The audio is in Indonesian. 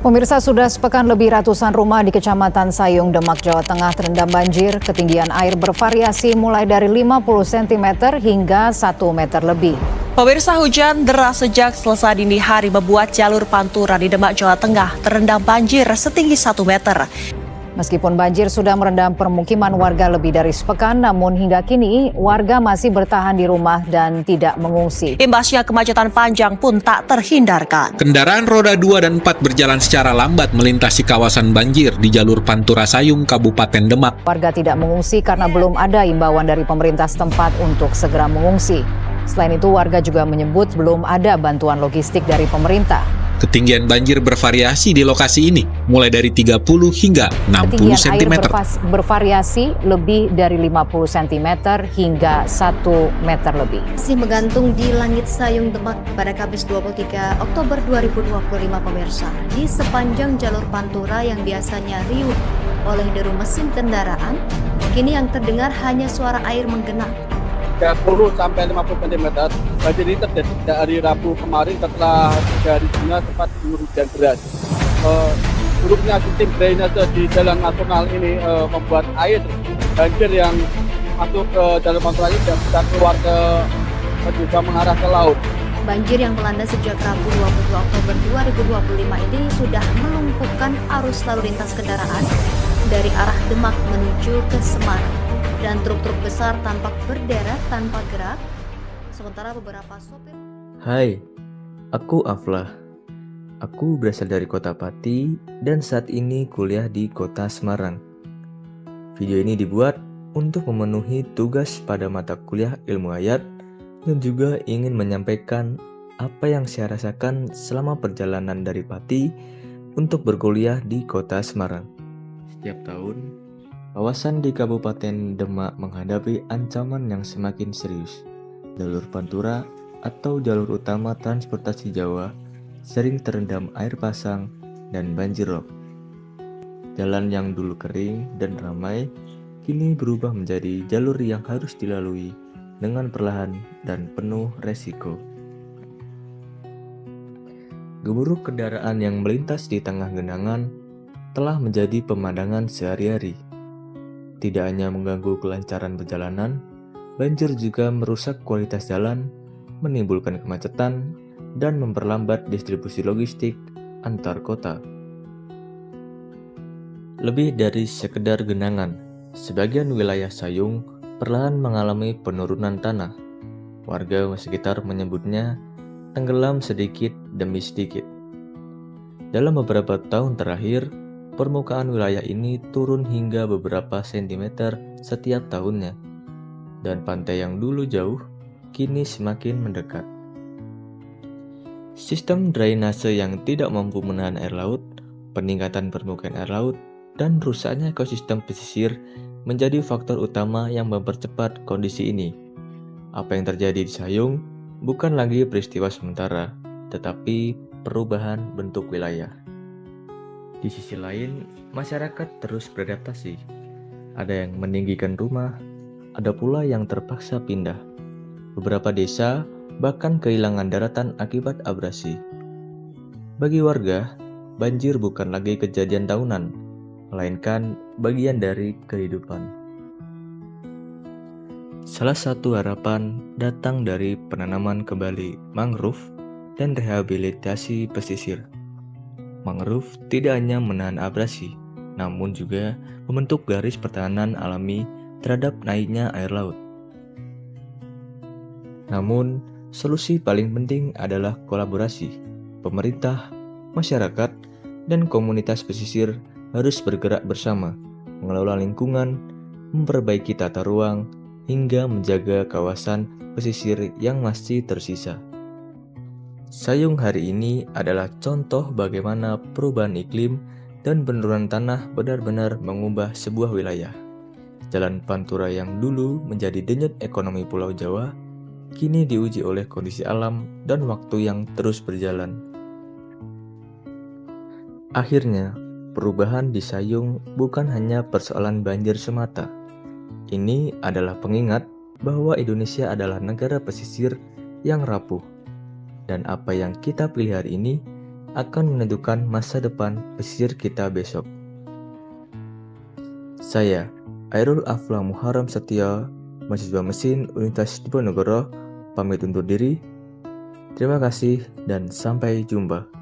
Pemirsa, sudah sepekan lebih ratusan rumah di Kecamatan Sayung, Demak, Jawa Tengah terendam banjir. Ketinggian air bervariasi mulai dari 50 cm hingga 1 meter lebih. Pemirsa, hujan deras sejak Selasa dini hari membuat jalur Pantura di Demak, Jawa Tengah terendam banjir setinggi 1 meter. Meskipun banjir sudah merendam permukiman warga lebih dari sepekan, namun hingga kini warga masih bertahan di rumah dan tidak mengungsi. Imbasnya kemacetan panjang pun tak terhindarkan. Kendaraan roda 2 dan 4 berjalan secara lambat melintasi kawasan banjir di jalur Pantura Sayung, Kabupaten Demak. Warga tidak mengungsi karena belum ada imbauan dari pemerintah setempat untuk segera mengungsi. Selain itu, warga juga menyebut belum ada bantuan logistik dari pemerintah. Ketinggian banjir bervariasi di lokasi ini, mulai dari 30 hingga 60 cm. Ketinggian air bervariasi lebih dari 50 cm hingga 1 meter lebih. Masih menggantung di langit Sayung, Demak pada Kamis 23 Oktober 2025, pemirsa. Di sepanjang jalur Pantura yang biasanya riuh oleh deru mesin kendaraan, kini yang terdengar hanya suara air menggenang. 30 sampai 50 cm. Banjir ini terjadi dari Rabu kemarin setelah 3 hari sebelumnya sempat diguyur hujan deras. Buruknya sistem drainase di jalan nasional ini membuat air banjir yang masuk ke jalur Pantura ini tidak bisa keluar juga mengarah ke laut. Banjir yang melanda sejak Rabu 22 Oktober 2025 ini sudah melumpuhkan arus lalu lintas kendaraan dari arah Demak menuju ke Semarang. Dan truk-truk besar tampak berderet tanpa gerak, sementara beberapa sopir... Hai, aku Aflah. Aku berasal dari kota Pati dan saat ini kuliah di kota Semarang. Video ini dibuat untuk memenuhi tugas pada mata kuliah ilmu ayat dan juga ingin menyampaikan apa yang saya rasakan selama perjalanan dari Pati untuk berkuliah di kota Semarang. Setiap tahun, kawasan di Kabupaten Demak menghadapi ancaman yang semakin serius. Jalur Pantura atau jalur utama transportasi Jawa sering terendam air pasang dan banjir rob. Jalan yang dulu kering dan ramai kini berubah menjadi jalur yang harus dilalui dengan perlahan dan penuh resiko. Gemuruh kendaraan yang melintas di tengah genangan telah menjadi pemandangan sehari-hari. Tidak hanya mengganggu kelancaran perjalanan, banjir juga merusak kualitas jalan, menimbulkan kemacetan, dan memperlambat distribusi logistik antar kota. Lebih dari sekedar genangan, sebagian wilayah Sayung perlahan mengalami penurunan tanah. Warga sekitar menyebutnya tenggelam sedikit demi sedikit. Dalam beberapa tahun terakhir, permukaan wilayah ini turun hingga beberapa sentimeter setiap tahunnya, dan pantai yang dulu jauh kini semakin mendekat. Sistem drainase yang tidak mampu menahan air laut, peningkatan permukaan air laut, dan rusaknya ekosistem pesisir menjadi faktor utama yang mempercepat kondisi ini. Apa yang terjadi di Sayung bukan lagi peristiwa sementara, tetapi perubahan bentuk wilayah. Di sisi lain, masyarakat terus beradaptasi. Ada yang meninggikan rumah, ada pula yang terpaksa pindah. Beberapa desa bahkan kehilangan daratan akibat abrasi. Bagi warga, banjir bukan lagi kejadian tahunan, melainkan bagian dari kehidupan. Salah satu harapan datang dari penanaman kembali mangrove dan rehabilitasi pesisir. Mangrove tidak hanya menahan abrasi, namun juga membentuk garis pertahanan alami terhadap naiknya air laut. Namun, solusi paling penting adalah kolaborasi. Pemerintah, masyarakat, dan komunitas pesisir harus bergerak bersama, mengelola lingkungan, memperbaiki tata ruang, hingga menjaga kawasan pesisir yang masih tersisa. Sayung hari ini adalah contoh bagaimana perubahan iklim dan penurunan tanah benar-benar mengubah sebuah wilayah. Jalan Pantura yang dulu menjadi denyut ekonomi Pulau Jawa, kini diuji oleh kondisi alam dan waktu yang terus berjalan. Akhirnya, perubahan di Sayung bukan hanya persoalan banjir semata. Ini adalah pengingat bahwa Indonesia adalah negara pesisir yang rapuh. Dan apa yang kita pilih hari ini akan menentukan masa depan pesisir kita besok. Saya, Airul Afla Muharram Setia, mahasiswa mesin Universitas Diponegoro, pamit undur diri. Terima kasih dan sampai jumpa.